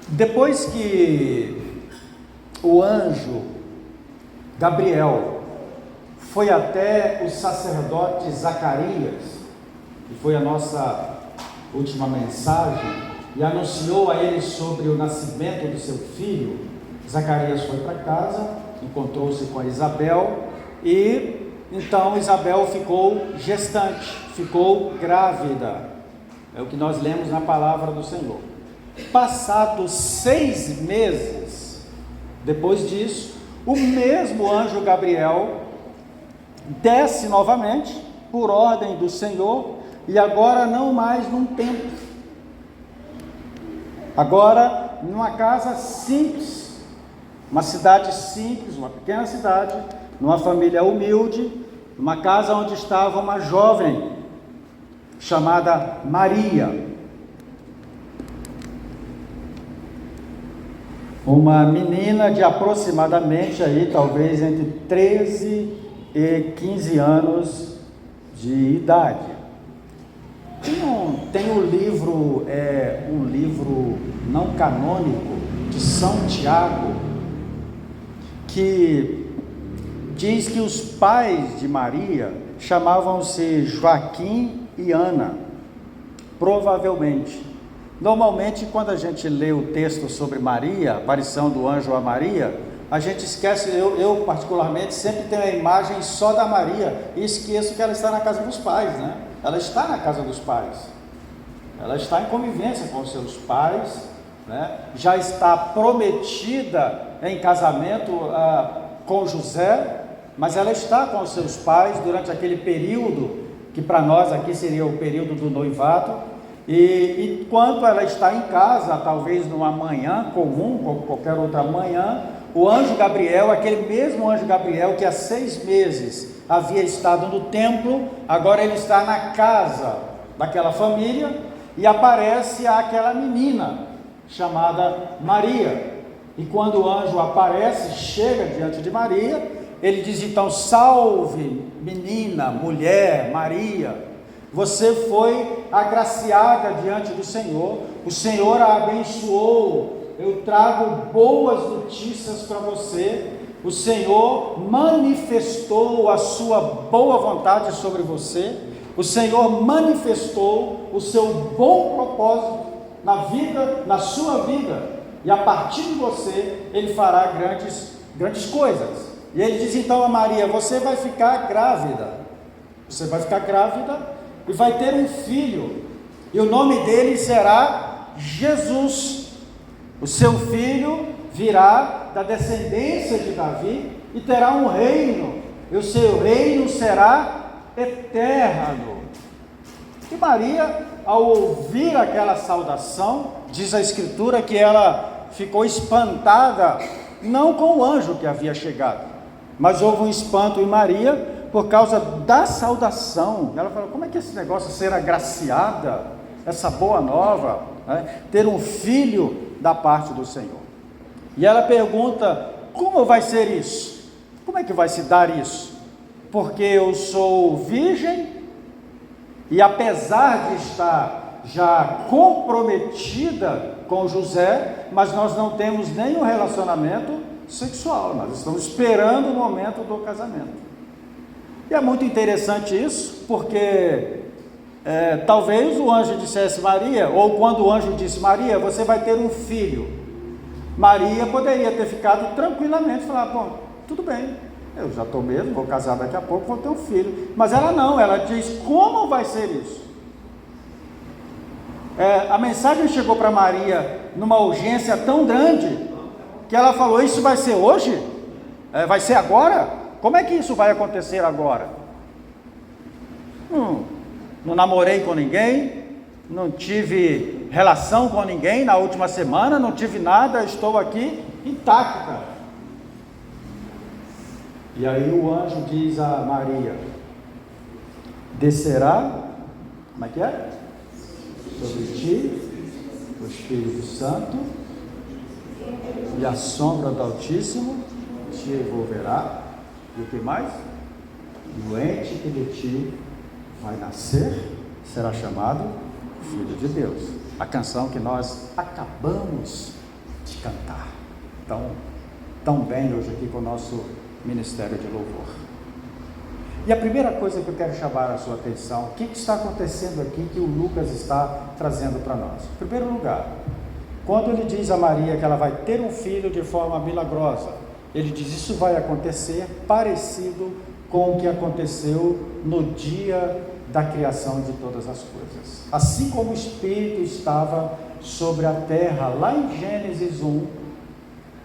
Depois que o anjo Gabriel foi até o sacerdote Zacarias, que foi a nossa última mensagem, e anunciou a ele sobre o nascimento do seu filho, Zacarias foi para casa, encontrou-se com a Isabel, e então Isabel ficou gestante, ficou grávida. É o que nós lemos na palavra do Senhor. Passados 6 meses, depois disso, o mesmo anjo Gabriel desce novamente, por ordem do Senhor, e agora não mais num templo, agora numa casa simples, uma cidade simples, uma pequena cidade, numa família humilde, numa casa onde estava uma jovem chamada Maria, uma menina de aproximadamente aí, talvez entre 13 e 15 anos de idade. Tem um livro não canônico de São Tiago, que diz que os pais de Maria chamavam-se Joaquim e Ana, provavelmente. Normalmente, quando a gente lê o texto sobre Maria, a aparição do anjo a Maria, a gente esquece, eu particularmente sempre tenho a imagem só da Maria e esqueço que ela está na casa dos pais, né? Ela está na casa dos pais, ela está em convivência com os seus pais, né? Já está prometida em casamento com José, mas ela está com os seus pais durante aquele período, que para nós aqui seria o período do noivado, e enquanto ela está em casa, talvez numa manhã comum, como qualquer outra manhã, o anjo Gabriel, aquele mesmo anjo Gabriel que há 6 meses havia estado no templo, agora ele está na casa daquela família e aparece aquela menina chamada Maria. E quando o anjo aparece, chega diante de Maria, ele diz então: salve menina, mulher, Maria, você foi agraciada diante do Senhor, o Senhor a abençoou, eu trago boas notícias para você, o Senhor manifestou a sua boa vontade sobre você, o Senhor manifestou o seu bom propósito na sua vida, e a partir de você, Ele fará grandes coisas. E ele diz então a Maria: você vai ficar grávida, e vai ter um filho, e o nome dele será Jesus. O seu filho virá da descendência de Davi e terá um reino, e o seu reino será eterno. E Maria, ao ouvir aquela saudação, diz a Escritura que ela ficou espantada, não com o anjo que havia chegado, mas houve um espanto em Maria por causa da saudação. Ela falou: como é que esse negócio, ser agraciada, essa boa nova, né? Ter um filho da parte do Senhor. E ela pergunta: como vai ser isso? Como é que vai se dar isso? Porque eu sou virgem, e apesar de estar já comprometida com José, mas nós não temos nenhum relacionamento sexual, nós estamos esperando o momento do casamento. E é muito interessante isso, porque talvez o anjo dissesse Maria, ou quando o anjo disse Maria, você vai ter um filho, Maria poderia ter ficado tranquilamente e falar: bom, tudo bem, eu já estou mesmo, vou casar daqui a pouco, vou ter um filho. Mas ela não, ela diz: como vai ser isso? A mensagem chegou para Maria numa urgência tão grande, que ela falou: isso vai ser hoje? Vai ser agora? Como é que isso vai acontecer agora? Não namorei com ninguém, não tive relação com ninguém na última semana, não tive nada, estou aqui intacta. E aí o anjo diz a Maria: descerá, como é que é? Sobre ti o Espírito Santo, e a sombra do Altíssimo te envolverá. E o que mais? E o ente que de ti vai nascer será chamado Filho de Deus. A canção que nós acabamos de cantar tão bem hoje aqui com o nosso ministério de louvor. E a primeira coisa que eu quero chamar a sua atenção, o que está acontecendo aqui que o Lucas está trazendo para nós? Em primeiro lugar, quando ele diz a Maria que ela vai ter um filho de forma milagrosa, ele diz: isso vai acontecer parecido com o que aconteceu no dia da criação de todas as coisas. Assim como o Espírito estava sobre a terra, lá em Gênesis 1,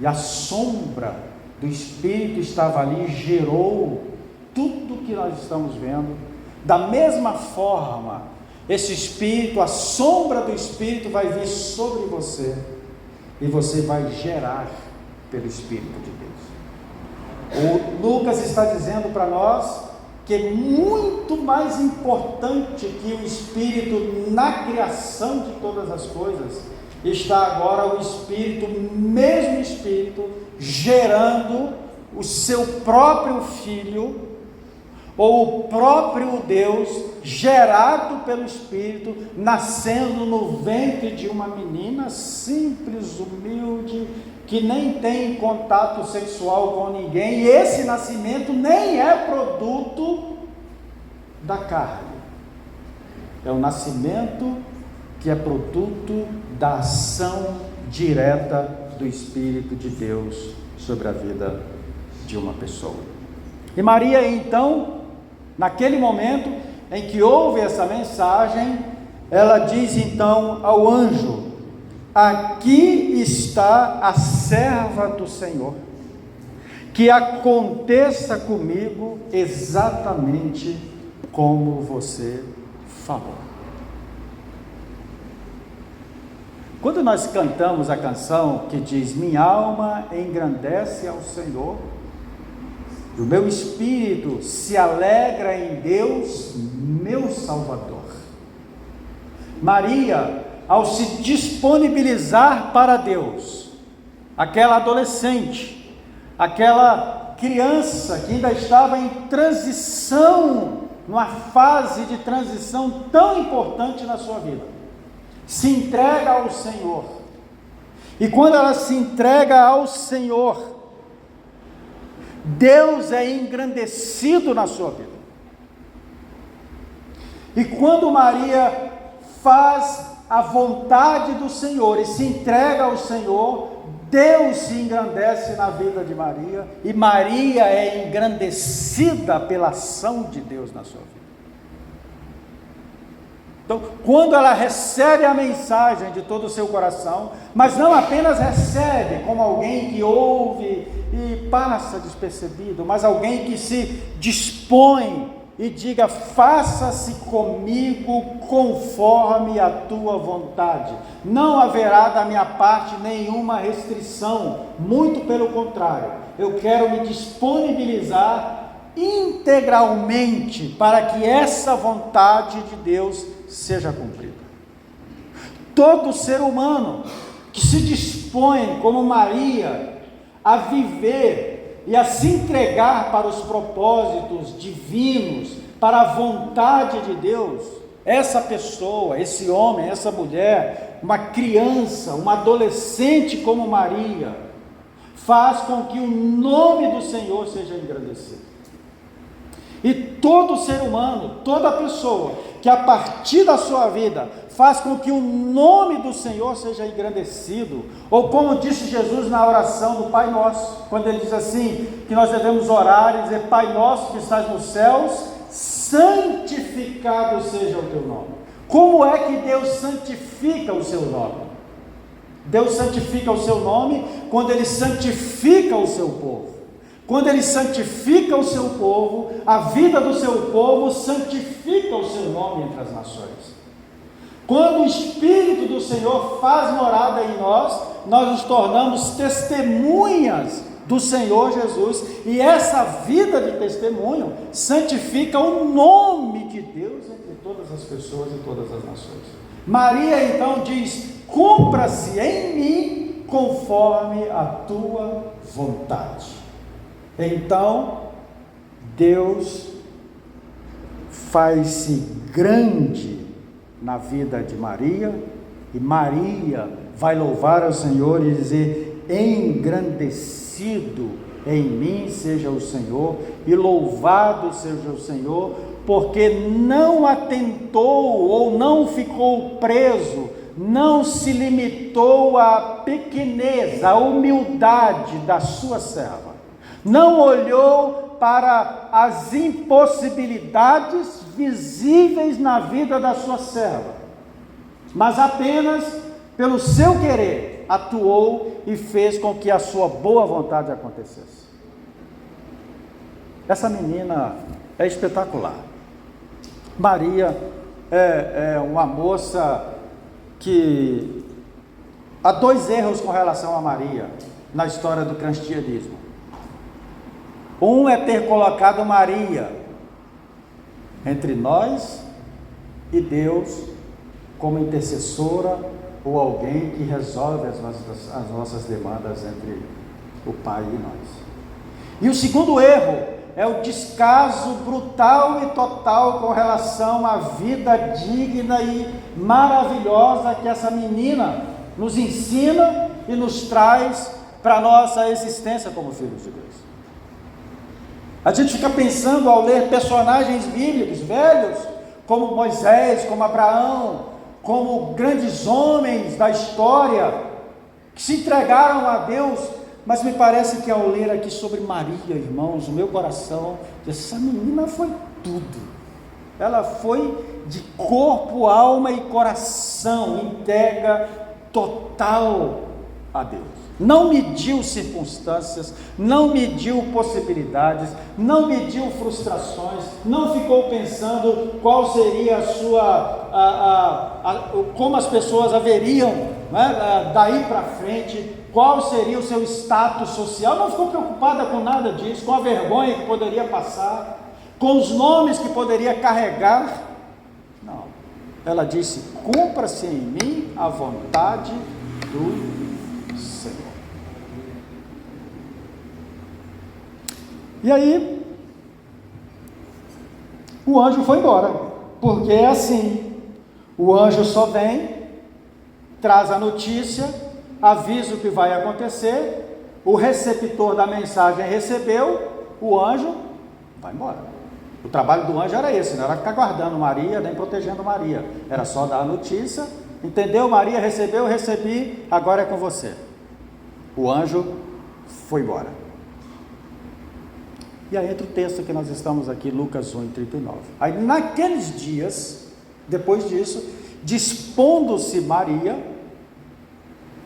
e a sombra do Espírito estava ali, gerou tudo que nós estamos vendo. Da mesma forma, esse Espírito, a sombra do Espírito vai vir sobre você, e você vai gerar pelo Espírito de Deus. O Lucas está dizendo para nós que é muito mais importante que o Espírito na criação de todas as coisas, está agora o Espírito, o mesmo Espírito, gerando o seu próprio Filho, ou o próprio Deus, gerado pelo Espírito, nascendo no ventre de uma menina simples, humilde, que nem tem contato sexual com ninguém, e esse nascimento nem é produto da carne, é o nascimento que é produto da ação direta do Espírito de Deus sobre a vida de uma pessoa. E Maria, então, naquele momento em que ouve essa mensagem, ela diz então ao anjo: aqui está a serva do Senhor, que aconteça comigo exatamente como você falou. Quando nós cantamos a canção que diz: minha alma engrandece ao Senhor, o meu espírito se alegra em Deus, meu Salvador. Maria, ao se disponibilizar para Deus, aquela adolescente, aquela criança que ainda estava em transição, numa fase de transição tão importante na sua vida, se entrega ao Senhor. E quando ela se entrega ao Senhor, Deus é engrandecido na sua vida. E quando Maria faz a vontade do Senhor e se entrega ao Senhor, Deus se engrandece na vida de Maria, e Maria é engrandecida pela ação de Deus na sua vida. Então, quando ela recebe a mensagem de todo o seu coração, mas não apenas recebe como alguém que ouve e passa despercebido, mas alguém que se dispõe e diga: faça-se comigo conforme a tua vontade. Não haverá da minha parte nenhuma restrição, muito pelo contrário, eu quero me disponibilizar integralmente para que essa vontade de Deus seja cumprida. Todo ser humano que se dispõe, como Maria, a viver e a se entregar para os propósitos divinos, para a vontade de Deus, essa pessoa, esse homem, essa mulher, uma criança, uma adolescente como Maria, faz com que o nome do Senhor seja engrandecido. E todo ser humano, toda pessoa que a partir da sua vida faz com que o nome do Senhor seja engrandecido, ou como disse Jesus na oração do Pai Nosso, quando ele diz assim, que nós devemos orar e dizer: Pai Nosso que estás nos céus, santificado seja o teu nome. Como é que Deus santifica o seu nome? Deus santifica o seu nome quando Ele santifica o seu povo. Quando Ele santifica o seu povo, a vida do seu povo santifica o seu nome entre as nações. Quando o Espírito do Senhor faz morada em nós, nós nos tornamos testemunhas do Senhor Jesus, e essa vida de testemunho santifica o nome de Deus entre todas as pessoas e todas as nações. Maria então diz: cumpra-se em mim conforme a tua vontade. Então Deus faz-se grande na vida de Maria, E Maria vai louvar ao Senhor e dizer: engrandecido em mim seja o Senhor, e louvado seja o Senhor, porque não atentou ou não ficou preso, não se limitou à pequenez, à humildade da sua serva, não olhou para as impossibilidades visíveis na vida da sua serva, mas apenas pelo seu querer atuou e fez com que a sua boa vontade acontecesse. Essa menina é espetacular. Maria é uma moça que há dois erros com relação a Maria na história do cristianismo. Um é ter colocado Maria entre nós e Deus como intercessora ou alguém que resolve as nossas demandas entre o Pai e nós. E o segundo erro é o descaso brutal e total com relação à vida digna e maravilhosa que essa menina nos ensina e nos traz para a nossa existência como filhos de Deus. A gente fica pensando ao ler personagens bíblicos velhos, como Moisés, como Abraão, como grandes homens da história, que se entregaram a Deus, mas me parece que ao ler aqui sobre Maria, irmãos, o meu coração, essa menina foi tudo. Ela foi de corpo, alma e coração, entrega total a Deus. Não mediu circunstâncias, não mediu possibilidades, não mediu frustrações, não ficou pensando qual seria a sua, como as pessoas haveriam, né, daí para frente, qual seria o seu status social, não ficou preocupada com nada disso, com a vergonha que poderia passar, com os nomes que poderia carregar. Não, ela disse: cumpra-se em mim a vontade do Senhor. E aí, o anjo foi embora, porque é assim, o anjo só vem, traz a notícia, avisa o que vai acontecer, o receptor da mensagem recebeu, o anjo vai embora. O trabalho do anjo era esse, não era ficar guardando Maria, nem protegendo Maria, era só dar a notícia, entendeu? Maria recebeu, recebi, agora é com você. O anjo foi embora. E aí entra o texto que nós estamos aqui, Lucas 1:39. Aí naqueles dias, depois disso, dispondo-se Maria,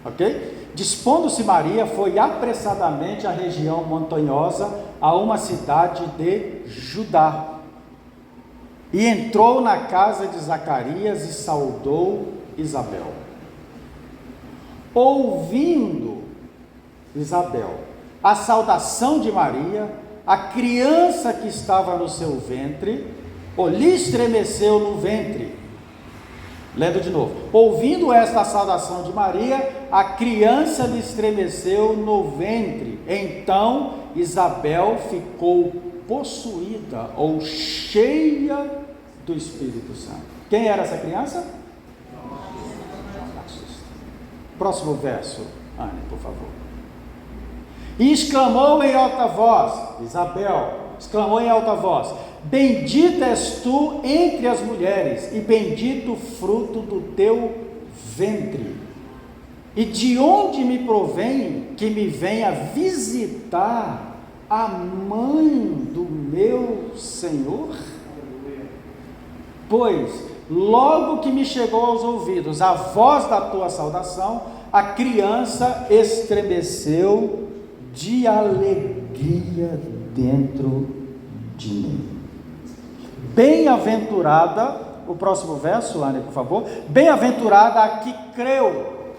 ok? Dispondo-se Maria, foi apressadamente à região montanhosa, a uma cidade de Judá. E entrou na casa de Zacarias e saudou Isabel. Ouvindo Isabel a saudação de Maria, a criança que estava no seu ventre, lhe estremeceu no ventre. Lendo de novo. Ouvindo esta saudação de Maria, a criança lhe estremeceu no ventre. Então Isabel ficou possuída ou cheia do Espírito Santo. Quem era essa criança? Próximo verso, Anne, por favor. E exclamou em alta voz, Isabel exclamou em alta voz: bendita és tu entre as mulheres, e bendito o fruto do teu ventre. E de onde me provém que me venha visitar a mãe do meu Senhor? Pois, logo que me chegou aos ouvidos a voz da tua saudação, a criança estremeceu de alegria dentro de mim. Bem-aventurada, o próximo verso, Lani, por favor. Bem-aventurada a que creu.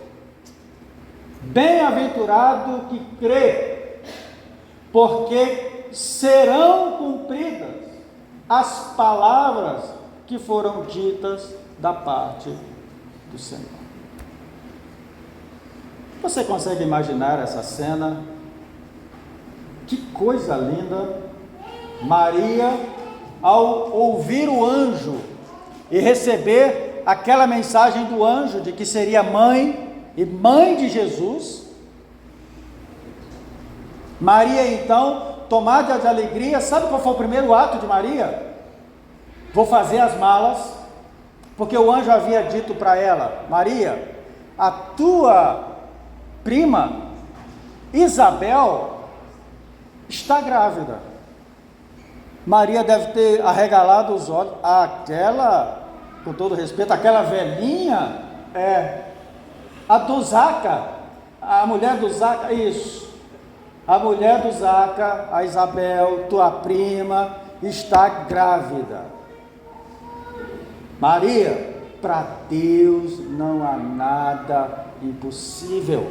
Bem-aventurado que crê, porque serão cumpridas as palavras que foram ditas da parte do Senhor. Você consegue imaginar essa cena? Que coisa linda! Maria, ao ouvir o anjo e receber aquela mensagem do anjo de que seria mãe e mãe de Jesus. Maria então, tomada de alegria, sabe qual foi o primeiro ato de Maria? Vou fazer as malas, porque o anjo havia dito para ela: Maria, a tua prima Isabel está grávida. Maria deve ter arregalado os olhos. Aquela, com todo respeito, aquela velhinha, a do Zaca, a mulher do Zaca, isso, a mulher do Zaca, a Isabel, tua prima, está grávida. Maria, para Deus não há nada impossível.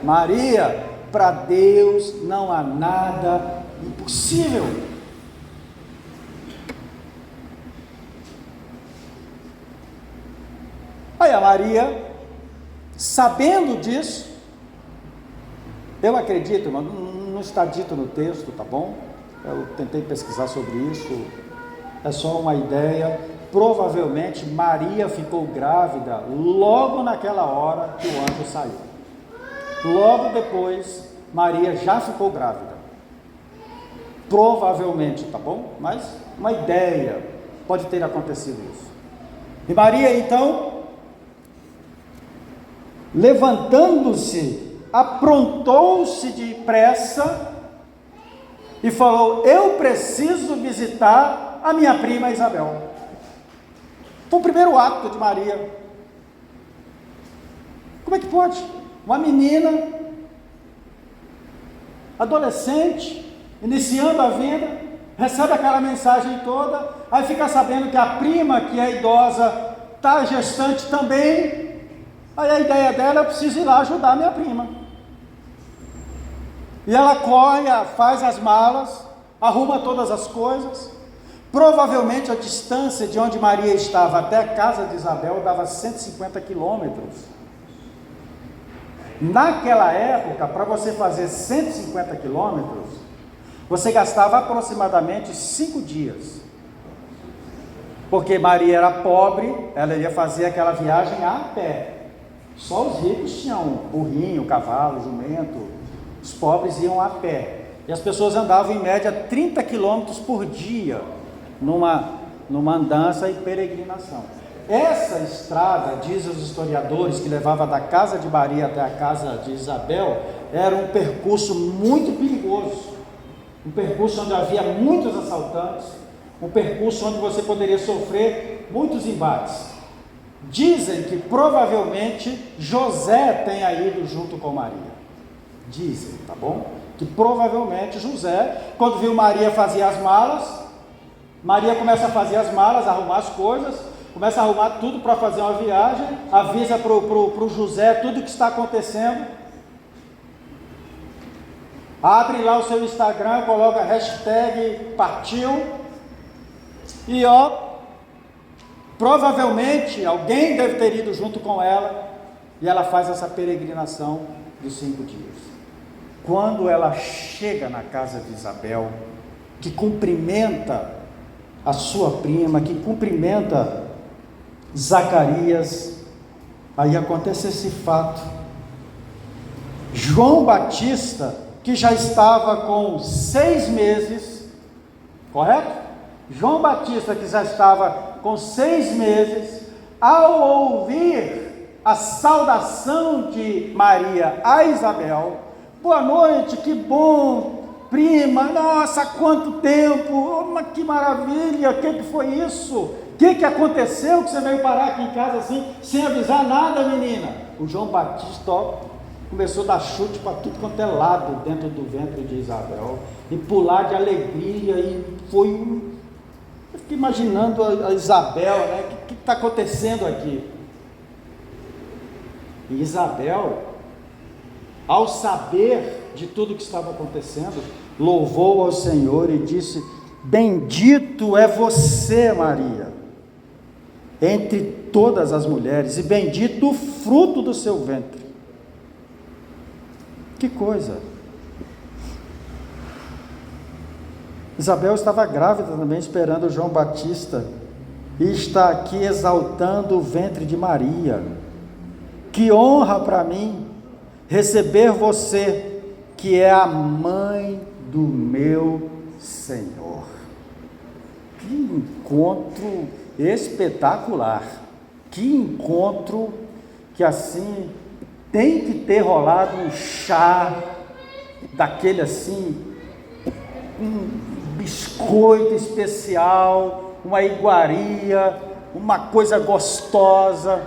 Maria, para Deus não há nada impossível. Aí a Maria, sabendo disso, eu acredito, irmão, não está dito no texto, tá bom? Eu tentei pesquisar sobre isso, é só uma ideia. Provavelmente Maria ficou grávida logo naquela hora que o anjo saiu. Logo depois, Maria já ficou grávida. Provavelmente, tá bom? Mas uma ideia, pode ter acontecido isso. E Maria então, levantando-se, aprontou-se depressa e falou: eu preciso visitar a minha prima Isabel. Foi o primeiro ato de Maria. Como é que pode? Uma menina, adolescente, iniciando a vida, recebe aquela mensagem toda, aí fica sabendo que a prima, que é idosa, está gestante também. Aí a ideia dela: eu preciso ir lá ajudar a minha prima. E ela corre, faz as malas, arruma todas as coisas. Provavelmente a distância de onde Maria estava até a casa de Isabel dava 150 quilômetros. Naquela época, para você fazer 150 quilômetros, você gastava aproximadamente 5 dias. Porque Maria era pobre, ela ia fazer aquela viagem a pé. Só os ricos tinham burrinho, cavalo, jumento. Os pobres iam a pé. E as pessoas andavam em média 30 quilômetros por dia numa andança e peregrinação. Essa estrada, dizem os historiadores, que levava da casa de Maria até a casa de Isabel, era um percurso muito perigoso, um percurso onde havia muitos assaltantes, um percurso onde você poderia sofrer muitos embates. Dizem que provavelmente José tenha ido junto com Maria. Dizem, tá bom? Que provavelmente José, quando viu Maria fazer as malas, Maria começa a fazer as malas, arrumar as coisas, começa a arrumar tudo para fazer uma viagem, avisa para o José tudo o que está acontecendo, abre lá o seu Instagram, coloca hashtag partiu, e provavelmente alguém deve ter ido junto com ela, e ela faz essa peregrinação dos 5 dias. Quando ela chega na casa de Isabel, que cumprimenta a sua prima, que cumprimenta Zacarias, aí acontece esse fato. João Batista, que já estava com 6 meses, correto? João Batista, que já estava com 6 meses, ao ouvir a saudação de Maria a Isabel: boa noite, que bom, prima, nossa, quanto tempo, que maravilha, o que foi isso? O que aconteceu que você veio parar aqui em casa assim, sem avisar nada, menina? O João Batista começou a dar chute para tudo quanto é lado dentro do ventre de Isabel, e pular de alegria, e foi eu fiquei imaginando a Isabel, né? O que está acontecendo aqui? E Isabel, ao saber de tudo que estava acontecendo, louvou ao Senhor e disse: bendito é você, Maria, entre todas as mulheres, e bendito o fruto do seu ventre. Que coisa! Isabel estava grávida também, esperando João Batista e está aqui exaltando o ventre de Maria. Que honra para mim receber você, que é a mãe do meu Senhor. Que encontro espetacular, que encontro que assim tem que ter rolado um chá daquele assim, um biscoito especial, uma iguaria, uma coisa gostosa,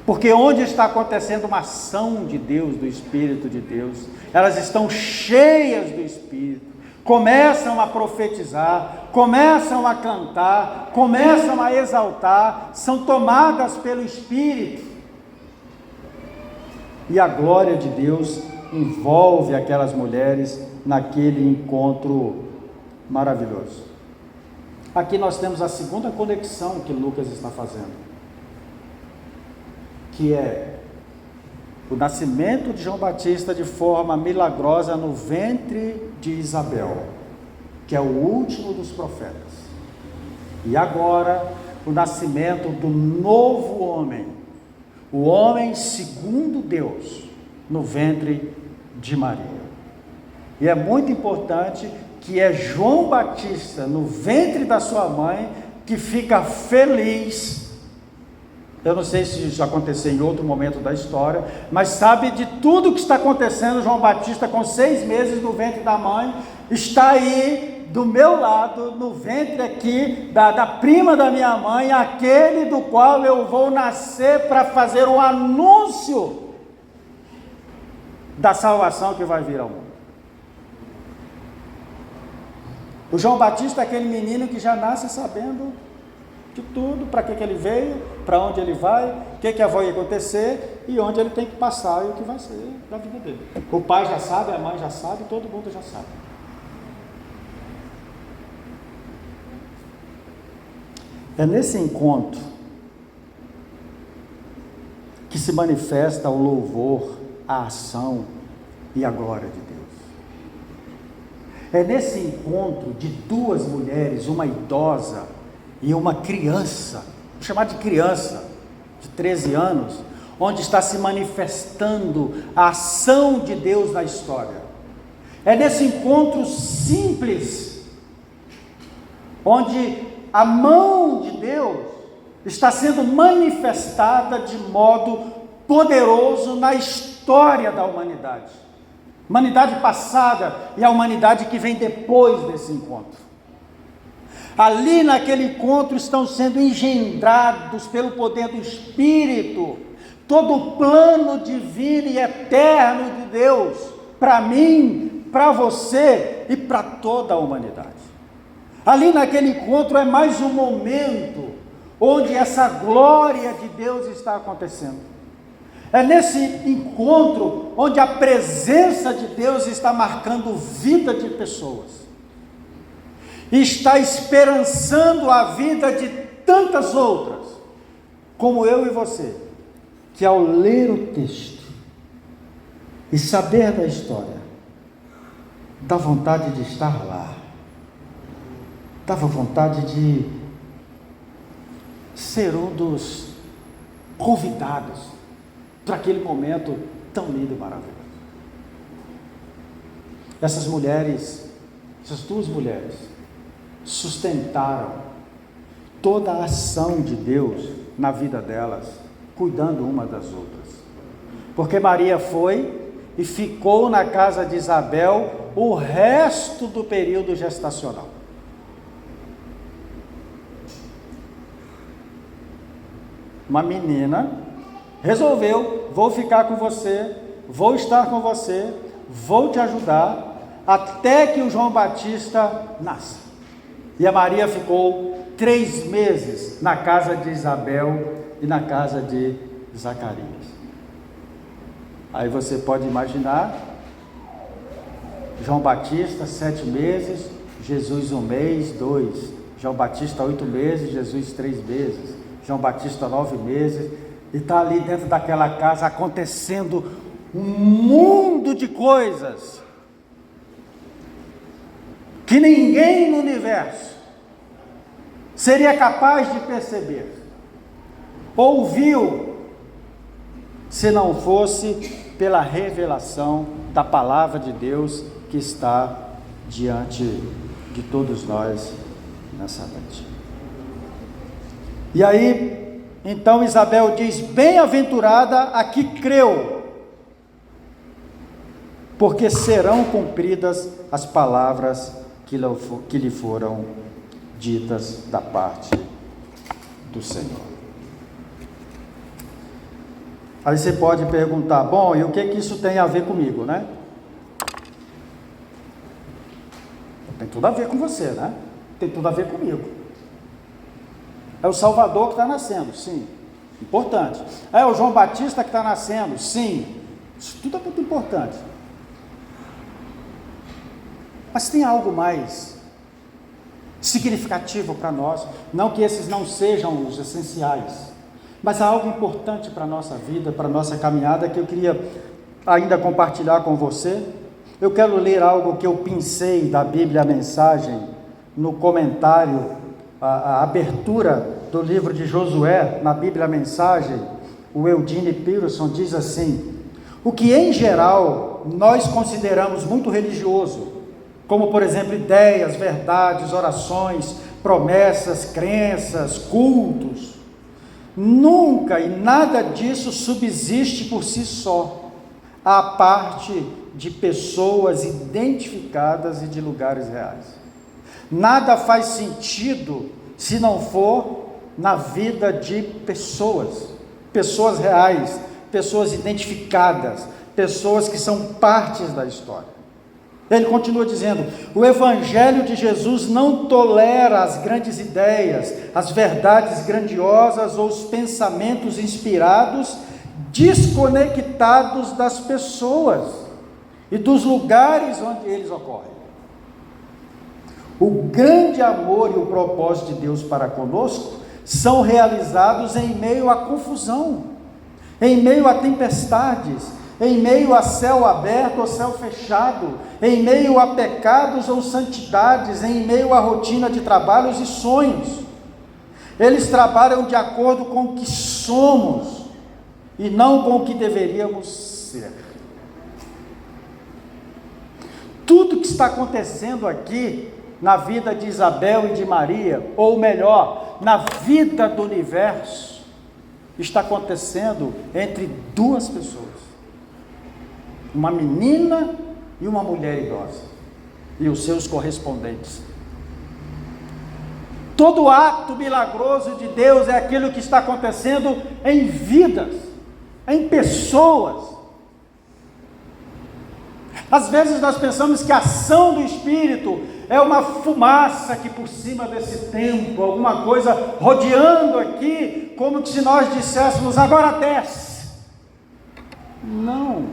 porque onde está acontecendo uma ação de Deus, do Espírito de Deus, elas estão cheias do Espírito, começam a profetizar, começam a cantar, começam a exaltar, são tomadas pelo Espírito, e a glória de Deus envolve aquelas mulheres naquele encontro maravilhoso. Aqui nós temos a segunda conexão que Lucas está fazendo, que é o nascimento de João Batista de forma milagrosa no ventre de Isabel, que é o último dos profetas, e agora o nascimento do novo homem, o homem segundo Deus, no ventre de Maria. E é muito importante que é João Batista, no ventre da sua mãe, que fica feliz. Eu não sei se isso aconteceu em outro momento da história, mas sabe de tudo que está acontecendo. João Batista, com 6 meses no ventre da mãe, está aí do meu lado, no ventre aqui, da prima da minha mãe, aquele do qual eu vou nascer para fazer o anúncio da salvação que vai vir ao mundo. O João Batista é aquele menino que já nasce sabendo de tudo, para que ele veio, para onde ele vai, o que vai acontecer e onde ele tem que passar e o que vai ser da vida dele. O pai já sabe, a mãe já sabe, todo mundo já sabe. É nesse encontro que se manifesta o louvor, a ação e a glória de Deus. É nesse encontro de 2 mulheres, uma idosa e uma criança, vou chamar de criança, de 13 anos, onde está se manifestando a ação de Deus na história. É nesse encontro simples, onde a mão de Deus está sendo manifestada de modo poderoso na história da humanidade. Humanidade passada e a humanidade que vem depois desse encontro. Ali naquele encontro estão sendo engendrados pelo poder do Espírito todo o plano divino e eterno de Deus para mim, para você e para toda a humanidade. Ali naquele encontro é mais um momento onde essa glória de Deus está acontecendo. É nesse encontro onde a presença de Deus está marcando vida de pessoas, está esperançando a vida de tantas outras, como eu e você, que ao ler o texto e saber da história, dá vontade de estar lá, dava vontade de ser um dos convidados para aquele momento tão lindo e maravilhoso. Essas mulheres, essas 2 mulheres, sustentaram toda a ação de Deus na vida delas, cuidando uma das outras. Porque Maria foi e ficou na casa de Isabel o resto do período gestacional. Uma menina resolveu: vou ficar com você, vou estar com você, vou te ajudar, até que o João Batista nasça. E a Maria ficou 3 meses na casa de Isabel e na casa de Zacarias. Aí você pode imaginar, João Batista 7 meses, Jesus 1 mês, 2, João Batista 8 meses, Jesus 3 meses, João Batista 9 meses, e está ali dentro daquela casa acontecendo um mundo de coisas que ninguém no universo seria capaz de perceber, ouviu, se não fosse pela revelação da palavra de Deus que está diante de todos nós nessa noite. E aí, então Isabel diz: bem-aventurada a que creu, porque serão cumpridas as palavras que lhe foram ditas da parte do Senhor. Aí você pode perguntar: bom, e o que isso tem a ver comigo, né? Tem tudo a ver com você, né? Tem tudo a ver comigo. É o Salvador que está nascendo, sim, importante. É o João Batista que está nascendo, sim, isso tudo é muito importante. Mas tem algo mais significativo para nós, não que esses não sejam os essenciais, mas há algo importante para a nossa vida, para a nossa caminhada, que eu queria ainda compartilhar com você. Eu quero ler algo que eu pensei da Bíblia, a mensagem, no comentário, a abertura do livro de Josué, na Bíblia, a mensagem. O Eugene Peterson diz assim: o que em geral nós consideramos muito religioso, como por exemplo ideias, verdades, orações, promessas, crenças, cultos, nunca e nada disso subsiste por si só, à parte de pessoas identificadas e de lugares reais. Nada faz sentido se não for na vida de pessoas, pessoas reais, pessoas identificadas, pessoas que são partes da história. Ele continua dizendo: o Evangelho de Jesus não tolera as grandes ideias, as verdades grandiosas ou os pensamentos inspirados, desconectados das pessoas e dos lugares onde eles ocorrem. O grande amor e o propósito de Deus para conosco são realizados em meio à confusão, em meio a tempestades, em meio a céu aberto ou céu fechado, em meio a pecados ou santidades, em meio a rotina de trabalhos e sonhos. Eles trabalham de acordo com o que somos e não com o que deveríamos ser. Tudo que está acontecendo aqui na vida de Isabel e de Maria, ou melhor, na vida do universo, está acontecendo entre duas pessoas, uma menina e uma mulher idosa, e os seus correspondentes. Todo ato milagroso de Deus é aquilo que está acontecendo em vidas, em pessoas. Às vezes nós pensamos que a ação do Espírito é uma fumaça aqui por cima desse templo, alguma coisa rodeando aqui, como se nós disséssemos: agora desce. Não.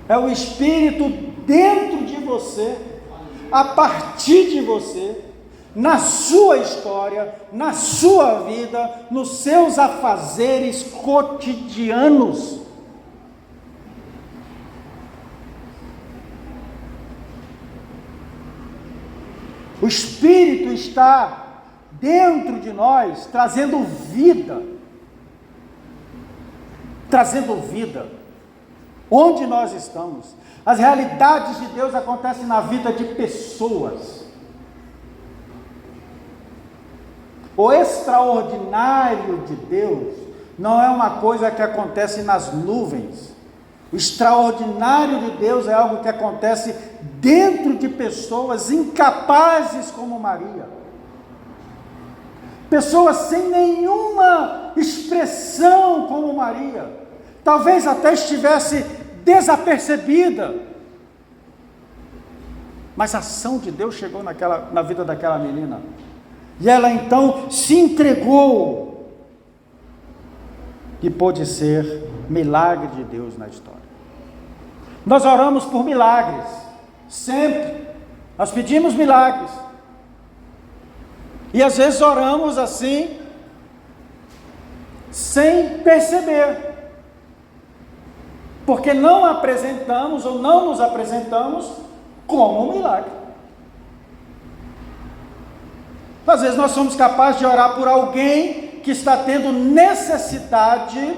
É o Espírito dentro de você, a partir de você, na sua história, na sua vida, nos seus afazeres cotidianos. O Espírito está dentro de nós, trazendo vida. Trazendo vida. Onde nós estamos. As realidades de Deus acontecem na vida de pessoas. O extraordinário de Deus não é uma coisa que acontece nas nuvens. O extraordinário de Deus é algo que acontece dentro de pessoas incapazes como Maria. Pessoas sem nenhuma expressão como Maria. Talvez até estivesse desapercebida. Mas a ação de Deus chegou na vida daquela menina. E ela então se entregou. E pôde ser milagre de Deus na história. Nós oramos por milagres, sempre, nós pedimos milagres, e às vezes oramos assim, sem perceber, porque não apresentamos ou não nos apresentamos como um milagre. Às vezes nós somos capazes de orar por alguém que está tendo necessidade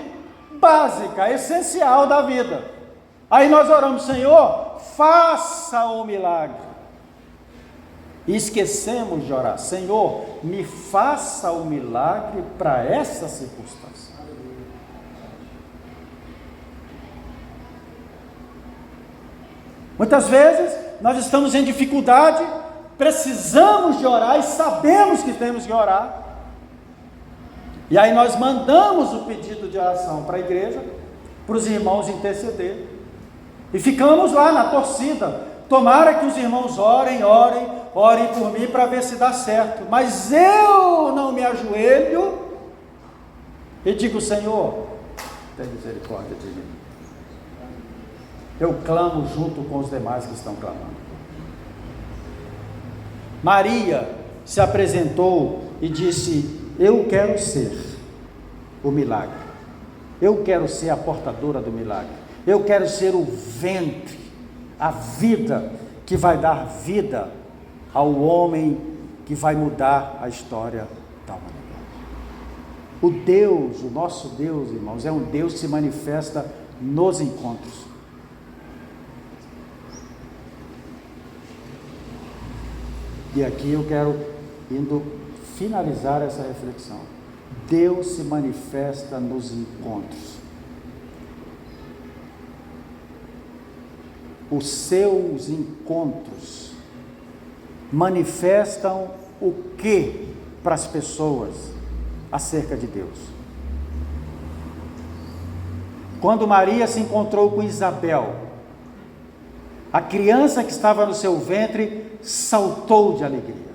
básica, essencial da vida. Aí nós oramos: Senhor, faça o milagre. E esquecemos de orar: Senhor, me faça o milagre para essa circunstância. Muitas vezes nós estamos em dificuldade, precisamos de orar e sabemos que temos que orar. E aí nós mandamos o pedido de oração para a igreja, para os irmãos interceder. E ficamos lá na torcida. Tomara que os irmãos orem por mim para ver se dá certo. Mas eu não me ajoelho e digo: Senhor, tem misericórdia de mim. Eu clamo junto com os demais que estão clamando. Maria se apresentou e disse: eu quero ser o milagre. Eu quero ser a portadora do milagre. Eu quero ser o ventre, a vida que vai dar vida ao homem que vai mudar a história da humanidade. O Deus, o nosso Deus, irmãos, é um Deus que se manifesta nos encontros. E aqui eu quero finalizar essa reflexão. Deus se manifesta nos encontros. Os seus encontros manifestam o que para as pessoas acerca de Deus? Quando Maria se encontrou com Isabel, a criança que estava no seu ventre saltou de alegria.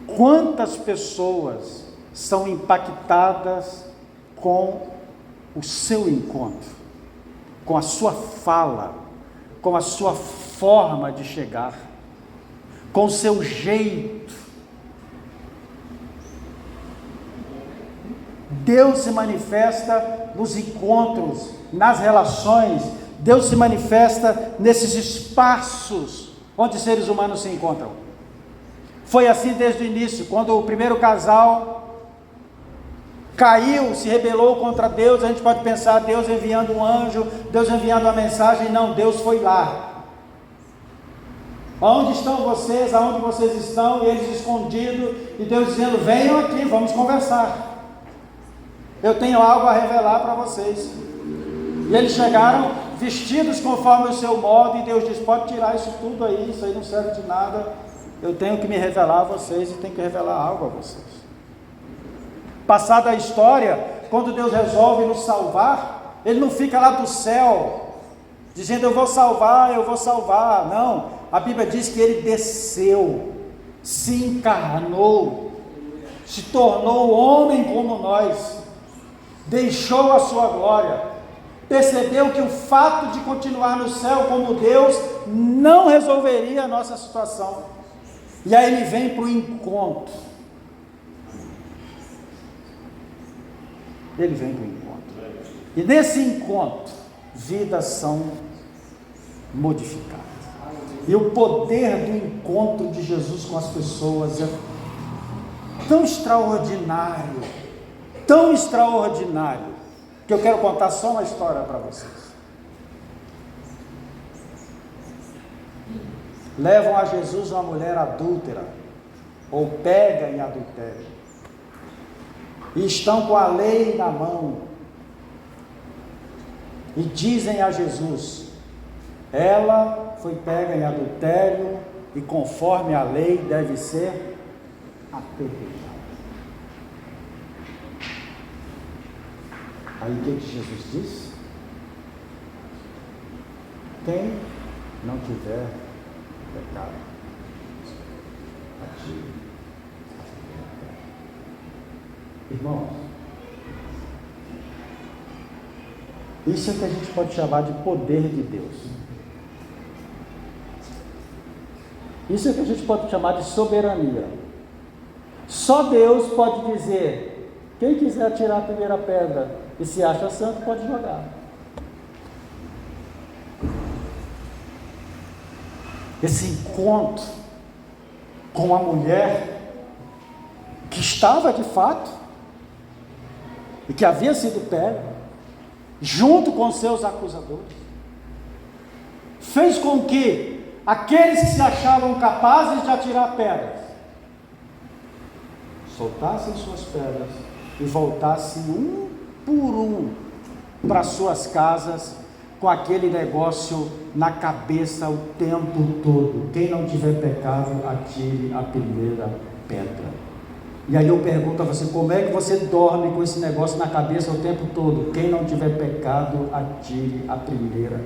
Quantas pessoas são impactadas com o seu encontro, com a sua fala, com a sua forma de chegar, com o seu jeito. Deus se manifesta nos encontros, nas relações. Deus se manifesta nesses espaços onde seres humanos se encontram. Foi assim desde o início, quando o primeiro casal caiu, se rebelou contra Deus. A gente pode pensar: Deus enviando um anjo, Deus enviando uma mensagem. Não, Deus foi lá. Aonde estão vocês? Aonde vocês estão? E eles escondidos, e Deus dizendo: venham aqui, vamos conversar. Eu tenho algo a revelar para vocês. E eles chegaram vestidos conforme o seu modo, e Deus diz: pode tirar isso tudo aí, isso aí não serve de nada. Eu tenho que me revelar a vocês, e tenho que revelar algo a vocês. Passada a história, quando Deus resolve nos salvar, Ele não fica lá do céu, dizendo: eu vou salvar. Não, a Bíblia diz que Ele desceu, se encarnou, se tornou homem como nós, deixou a sua glória, percebeu que o fato de continuar no céu como Deus não resolveria a nossa situação. E aí Ele vem para o encontro. Ele vem para o encontro. E nesse encontro, vidas são modificadas. E o poder do encontro de Jesus com as pessoas é tão extraordinário, que eu quero contar só uma história para vocês. Levam a Jesus uma mulher adúltera, ou pega em adultério, e estão com a lei na mão, e dizem a Jesus: ela foi pega em adultério, e conforme a lei deve ser apedrejada. Aí o que Jesus disse? Quem não tiver pecado, atire. Irmãos, isso é que a gente pode chamar de poder de Deus. Isso é que a gente pode chamar de soberania. Só Deus pode dizer: quem quiser atirar a primeira pedra e se acha santo, pode jogar. Esse encontro com a mulher que estava de fato e que havia sido pega, junto com seus acusadores, fez com que aqueles que se achavam capazes de atirar pedras soltassem suas pedras e voltassem um por um para suas casas, com aquele negócio na cabeça o tempo todo: quem não tiver pecado, atire a primeira pedra. E aí eu pergunto a você: como é que você dorme com esse negócio na cabeça o tempo todo? Quem não tiver pecado, atire a primeira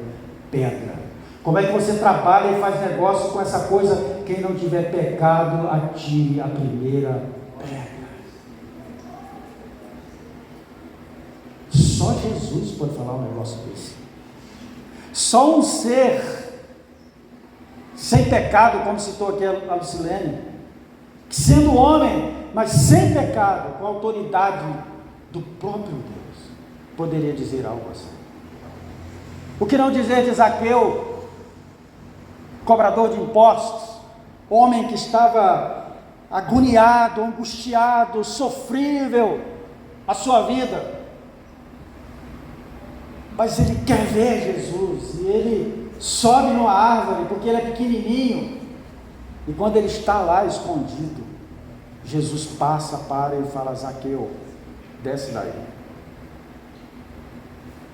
pedra. Como é que você trabalha e faz negócio com essa coisa? Quem não tiver pecado, atire a primeira pedra. Só Jesus pode falar um negócio desse. Só um ser sem pecado, como citou aqui a Lucilene, que sendo homem, mas sem pecado, com a autoridade do próprio Deus, poderia dizer algo assim. O que não dizer de Zaqueu, cobrador de impostos, homem que estava agoniado, angustiado, sofrível a sua vida, mas ele quer ver Jesus, e ele sobe numa árvore, porque ele é pequenininho, e quando ele está lá escondido, Jesus passa para ele e fala: Zaqueu, desce daí,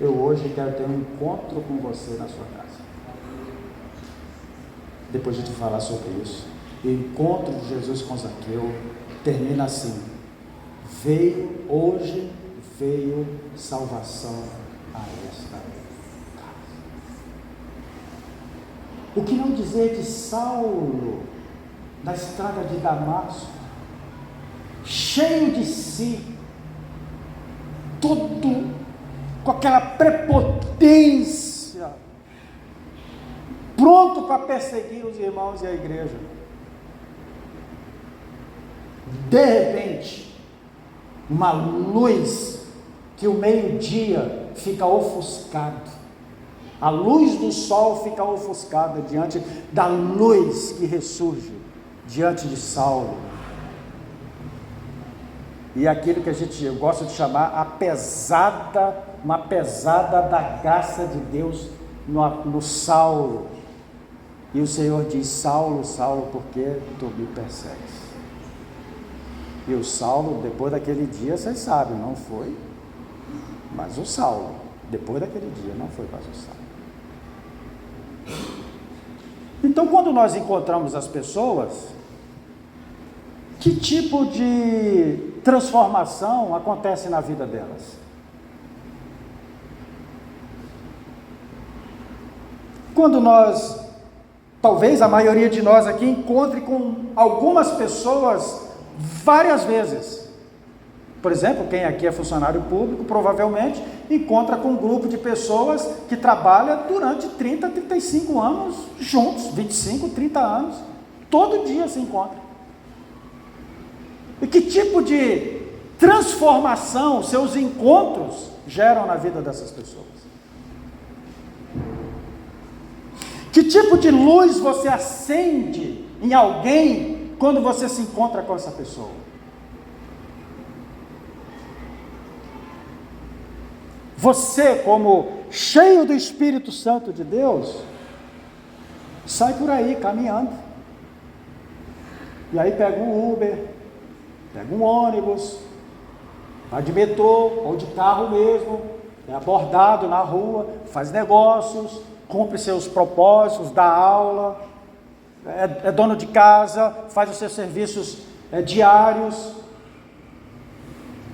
eu hoje quero ter um encontro com você na sua casa. Depois de te falar sobre isso, o encontro de Jesus com Zaqueu termina assim: hoje veio salvação a esta casa. O que não dizer de Saulo, na estrada de Damasco, cheio de si, todo com aquela prepotência, pronto para perseguir os irmãos e a igreja. De repente, uma luz que o meio-dia fica ofuscado, a luz do sol fica ofuscada diante da luz que ressurge diante de Saulo, e aquilo que a gente gosta de chamar uma pesada da graça de Deus no Saulo, e o Senhor diz: Saulo, Saulo, por que tu me persegues? E o Saulo, depois daquele dia, vocês sabem, não foi mas o Saulo, depois daquele dia, não foi mais o Saulo. Então, quando nós encontramos as pessoas, que tipo de transformação acontece na vida delas? Quando nós, talvez a maioria de nós aqui, encontre com algumas pessoas várias vezes. Por exemplo, quem aqui é funcionário público, provavelmente encontra com um grupo de pessoas que trabalha durante 30, 35 anos juntos, 25, 30 anos, todo dia se encontra. E que tipo de transformação seus encontros geram na vida dessas pessoas? Que tipo de luz você acende em alguém quando você se encontra com essa pessoa? Você, como cheio do Espírito Santo de Deus, sai por aí caminhando, e aí pega um Uber, pega um ônibus, vai de metrô ou de carro mesmo, é abordado na rua, faz negócios, cumpre seus propósitos, dá aula, é dono de casa, faz os seus serviços diários.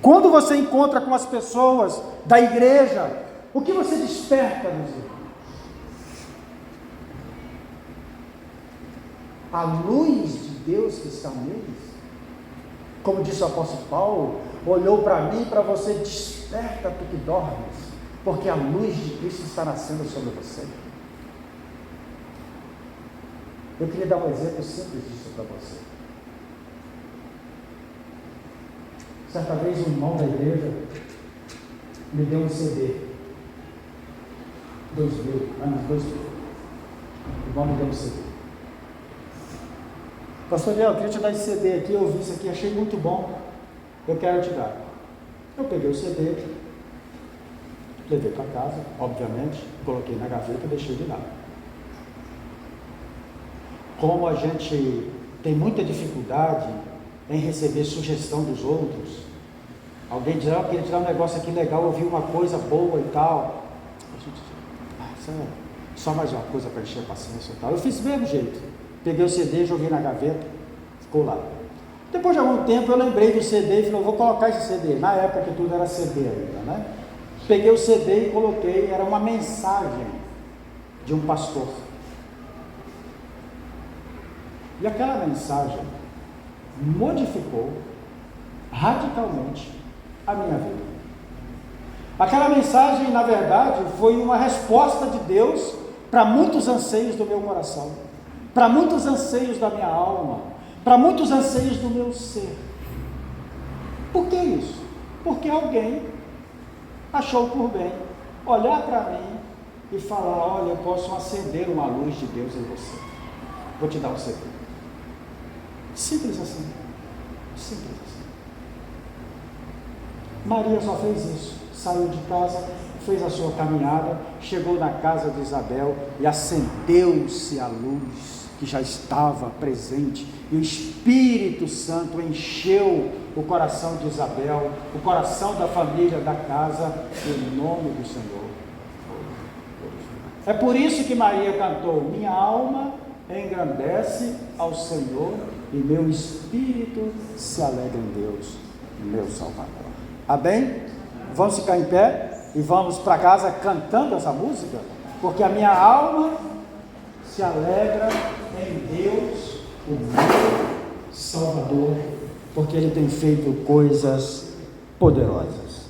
Quando você encontra com as pessoas da igreja, o que você desperta nos irmãos? A luz de Deus que está neles. Como disse o apóstolo Paulo, olhou para mim e para você: desperta tu que dormes, porque a luz de Cristo está nascendo sobre você. Eu queria dar um exemplo simples disso para você. Certa vez um irmão da igreja me deu um CD, 2000, anos 2000, o irmão me deu um CD. Pastor Léo, eu queria te dar esse CD aqui, eu ouvi isso aqui, achei muito bom, eu quero te dar. Eu peguei o CD, levei para casa, obviamente, coloquei na gaveta e deixei de lado. Como a gente tem muita dificuldade em receber sugestão dos outros, alguém diz, eu queria te dar um negócio aqui legal, ouvi uma coisa boa e tal, a gente diz, só mais uma coisa para encher a paciência e tal. Eu fiz do mesmo jeito, peguei o CD, joguei na gaveta, ficou lá. Depois de algum tempo eu lembrei do CD e falei, vou colocar esse CD, na época que tudo era CD ainda, né? Peguei o CD e coloquei, era uma mensagem de um pastor. E aquela mensagem modificou radicalmente a minha vida. Aquela mensagem, na verdade, foi uma resposta de Deus para muitos anseios do meu coração, para muitos anseios da minha alma, para muitos anseios do meu ser. Por que isso? Porque alguém achou por bem olhar para mim e falar, olha, eu posso acender uma luz de Deus em você. Vou te dar um CD. Simples assim. Simples assim. Maria só fez isso. Saiu de casa, fez a sua caminhada, chegou na casa de Isabel e acendeu-se a luz que já estava presente, e o Espírito Santo encheu o coração de Isabel, o coração da família da casa, em nome do Senhor. É por isso que Maria cantou, minha alma engrandece ao Senhor e meu espírito se alegra em Deus, meu Salvador. Amém? Vamos ficar em pé e vamos para casa cantando essa música, porque a minha alma se alegra em Deus, o meu Salvador, porque Ele tem feito coisas poderosas.